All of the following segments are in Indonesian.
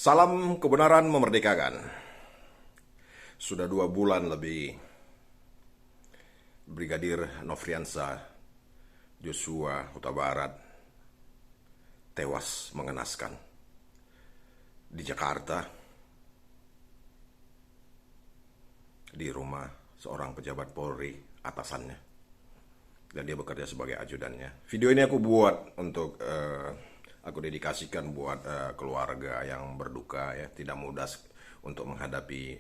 Salam kebenaran memerdekakan. Sudah 2 bulan lebih Brigadir Nofriansah Joshua Huta Barat tewas mengenaskan di Jakarta, di rumah seorang pejabat Polri atasannya, dan dia bekerja sebagai ajudannya. Video ini aku buat untuk aku dedikasikan buat keluarga yang berduka, ya, tidak mudah untuk menghadapi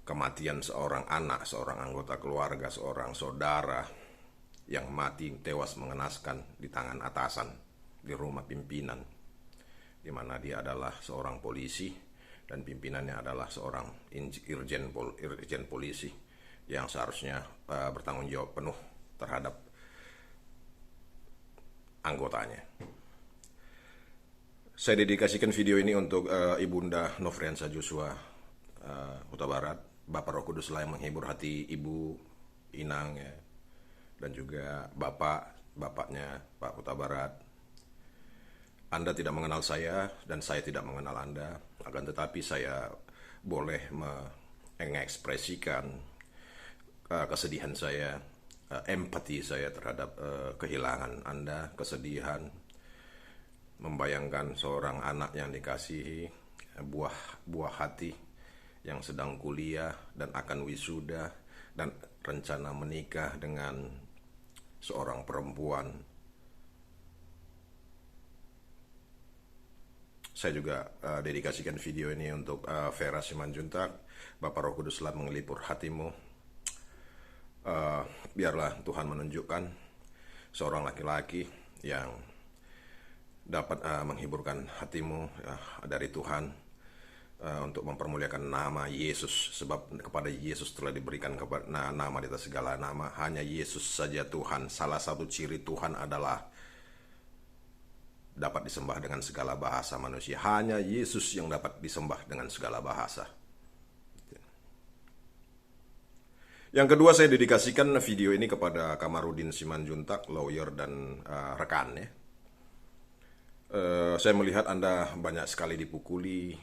kematian seorang anak, seorang anggota keluarga, seorang saudara yang mati tewas mengenaskan di tangan atasan di rumah pimpinan, di mana dia adalah seorang polisi dan pimpinannya adalah seorang irjen polisi yang seharusnya bertanggung jawab penuh terhadap anggotanya. Saya dedikasikan video ini untuk Ibunda Nofriansah Joshua Huta Barat. Bapak Roh Kuduslah yang menghibur hati Ibu Inang, ya, dan juga bapaknya Pak Huta Barat. Anda tidak mengenal saya dan saya tidak mengenal Anda, akan tetapi saya boleh mengekspresikan kesedihan saya, empati saya terhadap kehilangan Anda, kesedihan membayangkan seorang anak yang dikasihi, buah hati yang sedang kuliah dan akan wisuda dan rencana menikah dengan seorang perempuan. Saya juga dedikasikan video ini untuk Vera Simanjuntak. Bapak Roh Kuduslah mengelipur hatimu. Biarlah Tuhan menunjukkan seorang laki-laki yang dapat menghiburkan hatimu dari Tuhan, untuk mempermuliakan nama Yesus, sebab kepada Yesus telah diberikan nama di atas segala nama. Hanya Yesus saja Tuhan. Salah satu ciri Tuhan adalah dapat disembah dengan segala bahasa manusia. Hanya Yesus yang dapat disembah dengan segala bahasa. Yang kedua, saya dedikasikan video ini kepada Kamarudin Simanjuntak, lawyer dan rekannya. Saya melihat Anda banyak sekali dipukuli,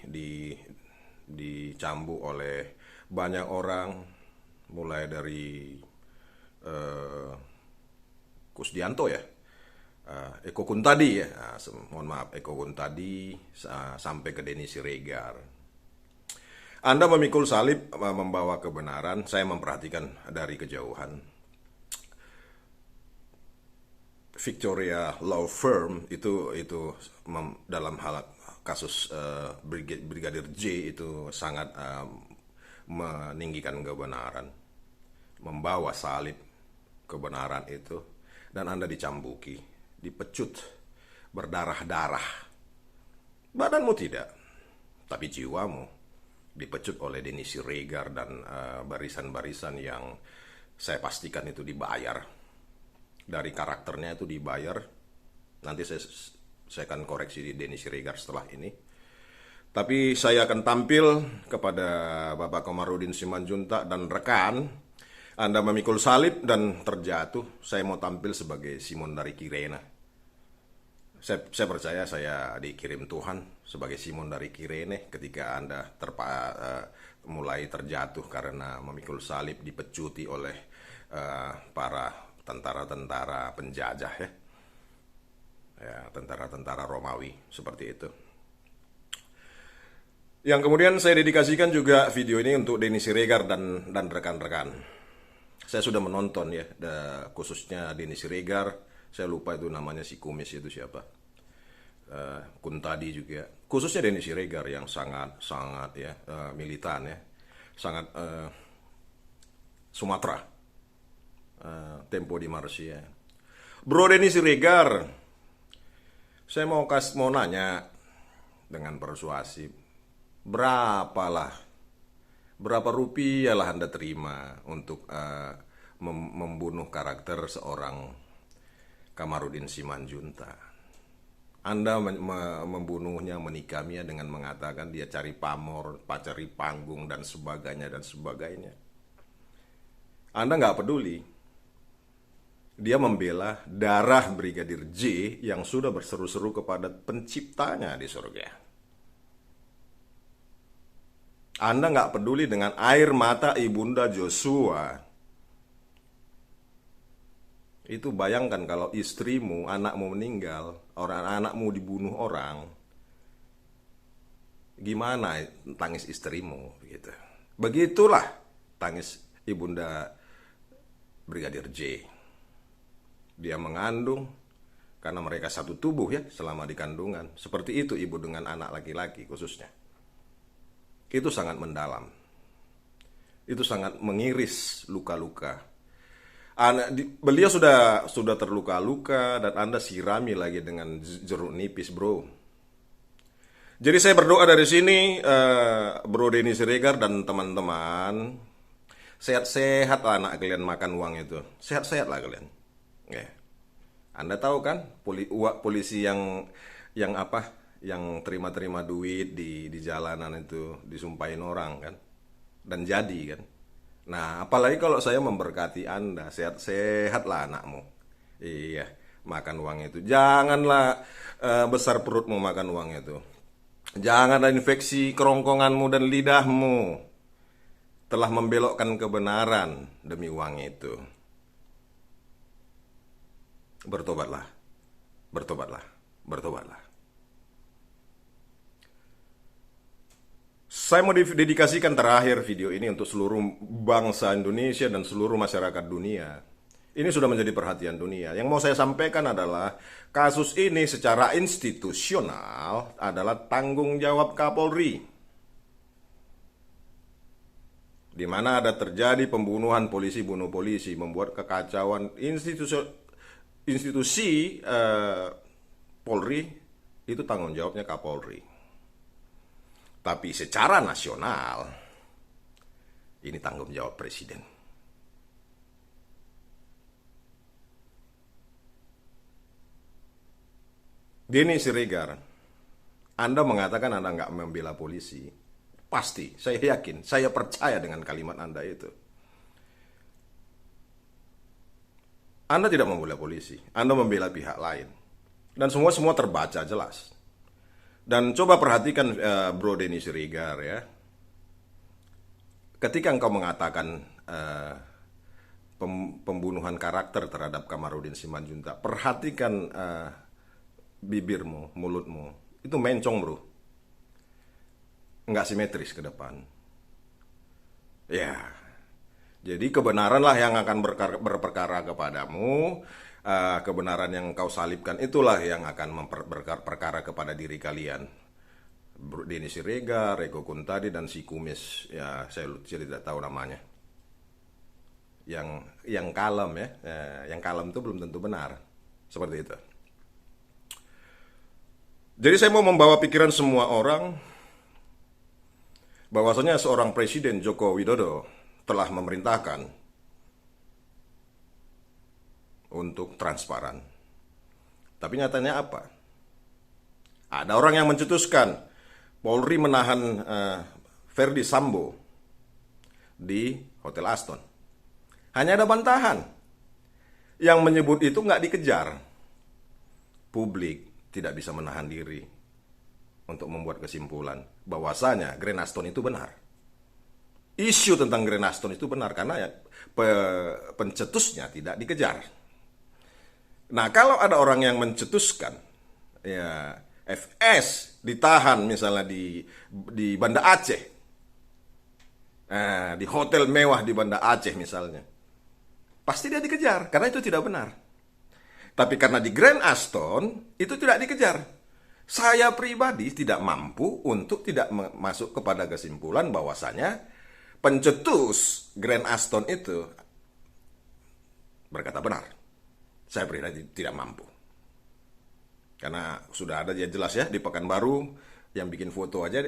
dicambuk oleh banyak orang, mulai dari Kusdianto, ya, Eko Kuntadi, ya, mohon maaf, Eko Kuntadi, sampai ke Denny Siregar. Anda memikul salib, membawa kebenaran. Saya memperhatikan dari kejauhan. Victoria Law Firm itu dalam hal kasus Brigadir J itu sangat meninggikan kebenaran, membawa salib kebenaran itu, dan Anda dicambuki, dipecut, berdarah-darah. Badanmu tidak, tapi jiwamu dipecut oleh Denny Siregar dan barisan-barisan yang saya pastikan itu dibayar. Dari karakternya itu dibayar. Nanti saya akan koreksi di Denny Siregar setelah ini. Tapi saya akan tampil kepada Bapak Kamarudin Simanjuntak dan rekan. Anda memikul salib dan terjatuh. Saya mau tampil sebagai Simon dari Kirene. Saya percaya saya dikirim Tuhan sebagai Simon dari Kirene ketika Anda mulai terjatuh karena memikul salib, dipecuti oleh para tentara-tentara penjajah, ya, tentara-tentara Romawi, seperti itu. Yang kemudian saya dedikasikan juga video ini untuk Denny Siregar dan rekan-rekan. Saya sudah menonton, ya, khususnya Denny Siregar. Saya lupa itu namanya, si kumis itu siapa. Kuntadi juga. Khususnya Denny Siregar yang sangat ya, militan, ya, sangat Sumatera. Tempo di Malaysia. Bro Denny Siregar, saya mau nanya dengan persuasif, berapa rupiah lah Anda terima untuk membunuh karakter seorang Kamarudin Simanjuntak? Anda membunuhnya, menikaminya dengan mengatakan dia cari pamor, cari panggung, dan sebagainya. Anda nggak peduli. Dia membela darah Brigadir J yang sudah berseru-seru kepada penciptanya di surga. Anda nggak peduli dengan air mata ibunda Joshua. Itu bayangkan kalau istrimu, anakmu meninggal, anakmu dibunuh orang. Gimana tangis istrimu begitu. Begitulah tangis ibunda Brigadir J. Dia mengandung karena mereka satu tubuh ya selama di kandungan. Seperti itu ibu dengan anak laki-laki khususnya. Itu sangat mendalam. Itu sangat mengiris luka-luka. Beliau sudah terluka-luka dan Anda sirami lagi dengan jeruk nipis, bro. Jadi saya berdoa dari sini, Bro Denny Siregar dan teman-teman, sehat-sehat lah anak kalian makan uang itu. Sehat-sehat lah kalian. Ya. Anda tahu kan polisi yang apa? Yang terima-terima duit di jalanan itu disumpahin orang kan. Dan jadi kan. Nah, apalagi kalau saya memberkati Anda, sehat-sehat lah anakmu. Iya, makan uang itu. Janganlah besar perutmu makan uang itu. Jangan ada infeksi kerongkonganmu dan lidahmu telah membelokkan kebenaran demi uang itu. Bertobatlah, bertobatlah, bertobatlah. Saya mau dedikasikan terakhir video ini untuk seluruh bangsa Indonesia dan seluruh masyarakat dunia. Ini sudah menjadi perhatian dunia. Yang mau saya sampaikan adalah kasus ini secara institusional adalah tanggung jawab Kapolri. Di mana ada terjadi pembunuhan polisi bunuh polisi, membuat kekacauan institusi Polri, itu tanggung jawabnya Kapolri. Tapi secara nasional ini tanggung jawab Presiden. Denny Siregar, Anda mengatakan Anda nggak membela polisi. Pasti, saya yakin, saya percaya dengan kalimat Anda itu. Anda tidak membela polisi, Anda membela pihak lain. Dan semua terbaca jelas. Dan coba perhatikan Bro Denny Siregar ya. Ketika engkau mengatakan pembunuhan karakter terhadap Kamarudin Simanjuntak, perhatikan bibirmu, mulutmu. Itu mencong, bro. Nggak simetris ke depan. Ya. Jadi kebenaranlah yang akan berperkara kepadamu. Kebenaran yang kau salibkan itulah yang akan berperkara kepada diri kalian. Denny Siregar, Eko Kuntadi, dan si kumis. Ya, saya tidak tahu namanya. Yang kalem ya. Yang kalem itu belum tentu benar. Seperti itu. Jadi saya mau membawa pikiran semua orang bahwasanya seorang Presiden Joko Widodo telah memerintahkan untuk transparan. Tapi nyatanya apa? Ada orang yang mencetuskan Polri menahan Verdi Sambo di Hotel Aston. Hanya ada bantahan. Yang menyebut itu nggak dikejar. Publik tidak bisa menahan diri untuk membuat kesimpulan bahwasanya Grand Aston itu benar. Isu tentang Grand Aston itu benar karena ya, pencetusnya tidak dikejar. Nah, kalau ada orang yang mencetuskan ya FS ditahan misalnya di Banda Aceh. Nah, di hotel mewah di Banda Aceh misalnya. Pasti dia dikejar karena itu tidak benar. Tapi karena di Grand Aston itu tidak dikejar. Saya pribadi tidak mampu untuk tidak masuk kepada kesimpulan bahwasanya pencetus Grand Aston itu berkata benar. Saya pribadi tidak mampu. Karena sudah ada ya jelas ya di Pekanbaru yang bikin foto aja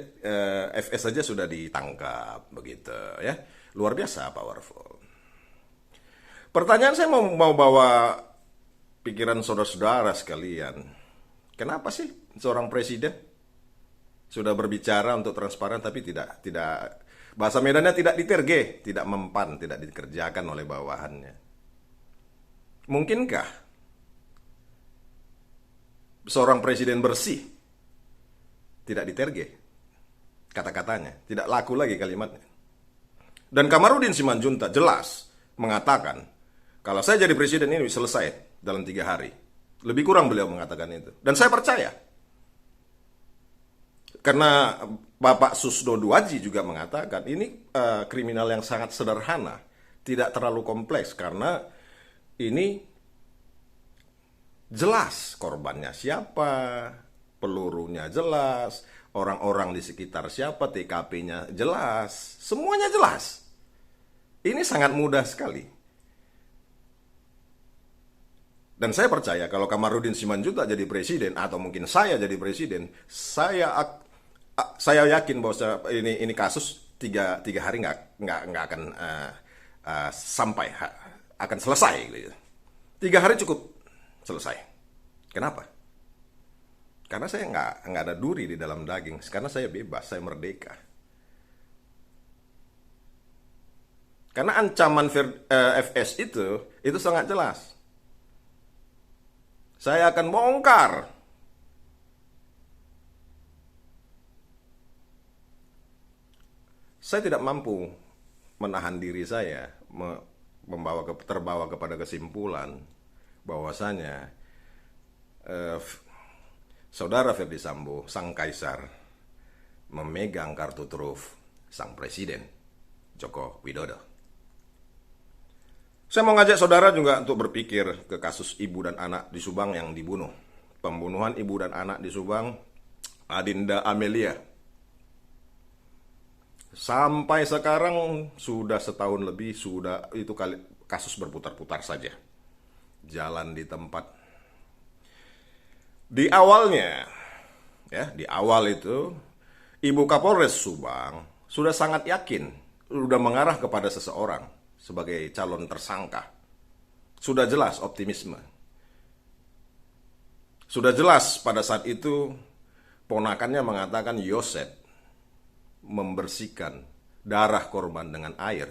FS aja sudah ditangkap begitu ya. Luar biasa powerful. Pertanyaan saya mau bawa pikiran saudara-saudara sekalian. Kenapa sih seorang presiden sudah berbicara untuk transparan tapi tidak bahasa Medannya tidak diterge, tidak mempan, tidak dikerjakan oleh bawahannya. Mungkinkah seorang presiden bersih tidak diterge kata-katanya, tidak laku lagi kalimatnya? Dan Kamarudin Simanjuntak jelas mengatakan, kalau saya jadi presiden ini selesai dalam 3 hari. Lebih kurang beliau mengatakan itu. Dan saya percaya. Karena Bapak Susno Duaji juga mengatakan, ini kriminal yang sangat sederhana. Tidak terlalu kompleks, karena ini jelas korbannya siapa, pelurunya jelas, orang-orang di sekitar siapa, TKP-nya jelas, semuanya jelas. Ini sangat mudah sekali. Dan saya percaya kalau Kamarudin Simanjuntak jadi presiden, atau mungkin saya jadi presiden, saya yakin bahwa ini kasus tiga hari nggak akan sampai, akan selesai. Gitu. 3 hari cukup selesai. Kenapa? Karena saya nggak ada duri di dalam daging. Karena saya bebas, saya merdeka. Karena ancaman FS itu sangat jelas. Saya akan bongkar saya tidak mampu menahan diri saya, terbawa kepada kesimpulan bahwasanya Saudara Ferdy Sambo, sang kaisar, memegang kartu truf sang presiden Joko Widodo. Saya mau ngajak saudara juga untuk berpikir ke kasus ibu dan anak di Subang yang dibunuh. Pembunuhan ibu dan anak di Subang, Adinda Amelia. Sampai sekarang sudah setahun lebih, sudah itu kasus berputar-putar saja. Jalan di tempat. Di awalnya, di awal itu, Ibu Kapolres Subang sudah sangat yakin, sudah mengarah kepada seseorang sebagai calon tersangka. Sudah jelas optimisme. Sudah jelas pada saat itu ponakannya mengatakan Yosep membersihkan darah korban dengan air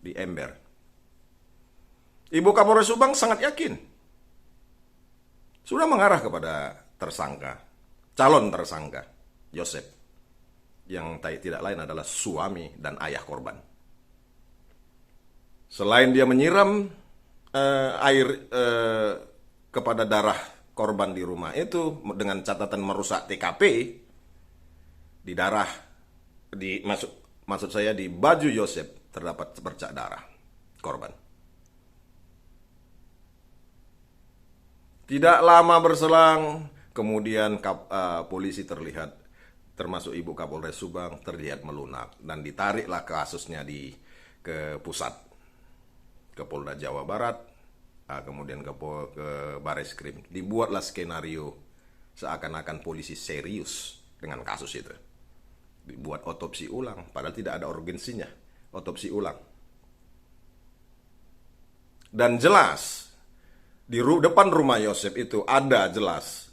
di ember. Ibu Kapolres Subang sangat yakin. Sudah mengarah kepada tersangka, calon tersangka, Yosep, yang tidak lain adalah suami dan ayah korban. Selain dia menyiram air kepada darah korban di rumah itu dengan catatan merusak TKP, di darah, maksud saya di baju Yosep terdapat bercak darah korban. Tidak lama berselang, kemudian polisi terlihat, termasuk Ibu Kapolres Subang, terlihat melunak dan ditariklah kasusnya ke pusat, ke Polda Jawa Barat, kemudian ke Bareskrim. Dibuatlah skenario seakan-akan polisi serius dengan kasus itu. Dibuat otopsi ulang, padahal tidak ada urgensinya otopsi ulang. Dan jelas di depan rumah Yosep itu ada jelas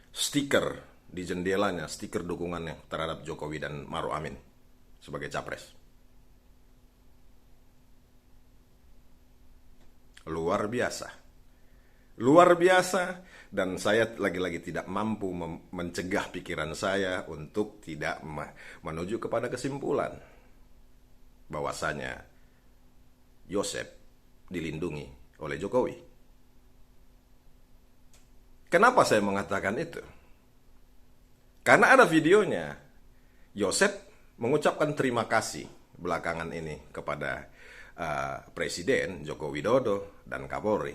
stiker di jendelanya, stiker dukungannya terhadap Jokowi dan Maruf Amin sebagai capres. Luar biasa. Luar biasa, dan saya lagi-lagi tidak mampu mencegah pikiran saya untuk tidak menuju kepada kesimpulan bahwasanya Yosep dilindungi oleh Jokowi. Kenapa saya mengatakan itu? Karena ada videonya. Yosep mengucapkan terima kasih belakangan ini kepada Presiden Joko Widodo dan Kapolri.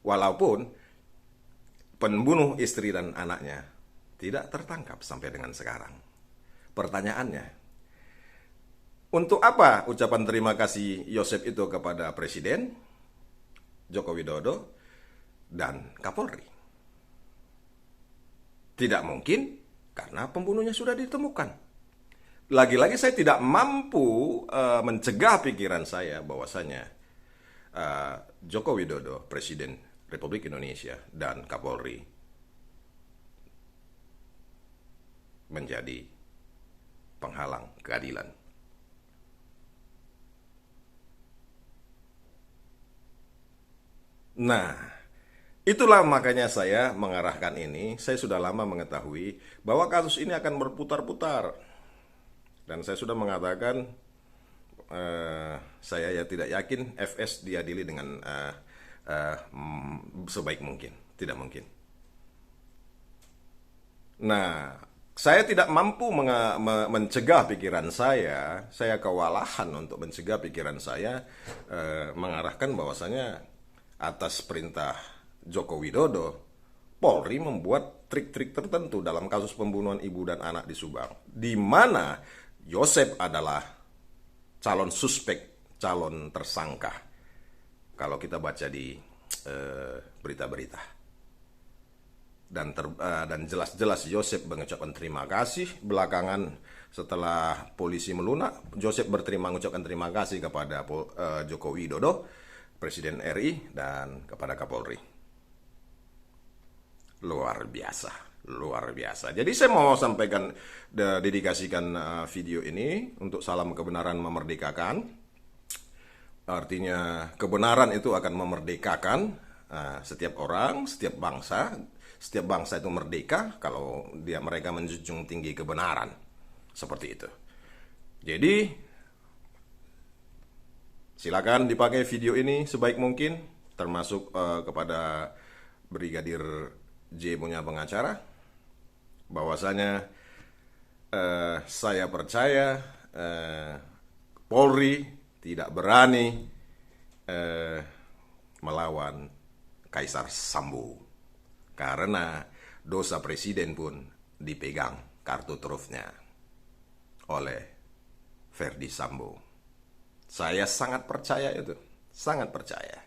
Walaupun pembunuh istri dan anaknya tidak tertangkap sampai dengan sekarang. Pertanyaannya, untuk apa ucapan terima kasih Yosep itu kepada Presiden Joko Widodo dan Kapolri? Tidak mungkin, karena pembunuhnya sudah ditemukan. Lagi-lagi saya tidak mampu mencegah pikiran saya bahwasanya Joko Widodo, Presiden Republik Indonesia, dan Kapolri menjadi penghalang keadilan. Nah, itulah makanya saya mengarahkan ini. Saya sudah lama mengetahui bahwa kasus ini akan berputar-putar. Dan saya sudah mengatakan, saya ya tidak yakin FS diadili dengan sebaik mungkin. Tidak mungkin. Nah, saya tidak mampu mencegah pikiran saya kewalahan untuk mencegah pikiran saya mengarahkan bahwasanya atas perintah Joko Widodo, Polri membuat trik-trik tertentu dalam kasus pembunuhan ibu dan anak di Subang, di mana Yosep adalah calon suspek, calon tersangka. Kalau kita baca di berita-berita. Dan jelas-jelas Yosep mengucapkan terima kasih belakangan setelah polisi melunak. Yosep mengucapkan terima kasih kepada Joko Widodo, Presiden RI, dan kepada Kapolri. Luar biasa, luar biasa. Jadi saya mau sampaikan, dedikasikan video ini untuk salam kebenaran memerdekakan. Artinya kebenaran itu akan memerdekakan setiap orang, setiap bangsa. Setiap bangsa itu merdeka kalau mereka menjunjung tinggi kebenaran. Seperti itu. Jadi, silakan dipakai video ini sebaik mungkin, termasuk kepada Brigadir J punya pengacara, bahwasanya saya percaya Polri tidak berani melawan Kaisar Sambo. Karena dosa presiden pun dipegang kartu trufnya oleh Verdi Sambo. Saya sangat percaya itu, sangat percaya.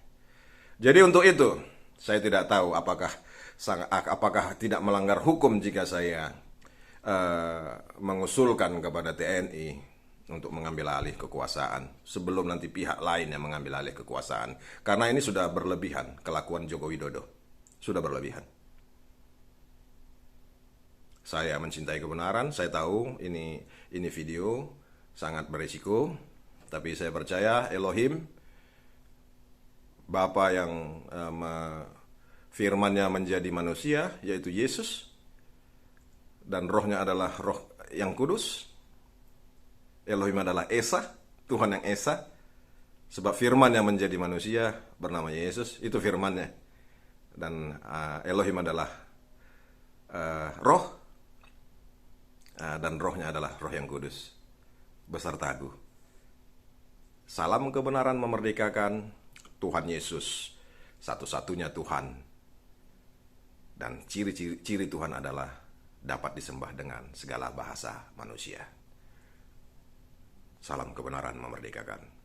Jadi untuk itu, saya tidak tahu apakah tidak melanggar hukum jika saya mengusulkan kepada TNI untuk mengambil alih kekuasaan sebelum nanti pihak lain yang mengambil alih kekuasaan. Karena ini sudah berlebihan, kelakuan Joko Widodo sudah berlebihan. Saya mencintai kebenaran, saya tahu ini video sangat berisiko, tapi saya percaya Elohim, Bapa yang firman-Nya menjadi manusia, yaitu Yesus, dan rohnya adalah roh yang kudus. Elohim adalah Esa, Tuhan yang Esa, sebab firman yang menjadi manusia bernama Yesus, itu firman-Nya. Dan Elohim adalah roh, dan rohnya adalah roh yang kudus beserta Aku. Salam kebenaran memerdekakan. Tuhan Yesus satu-satunya Tuhan, dan ciri Tuhan adalah dapat disembah dengan segala bahasa manusia. Salam kebenaran memerdekakan.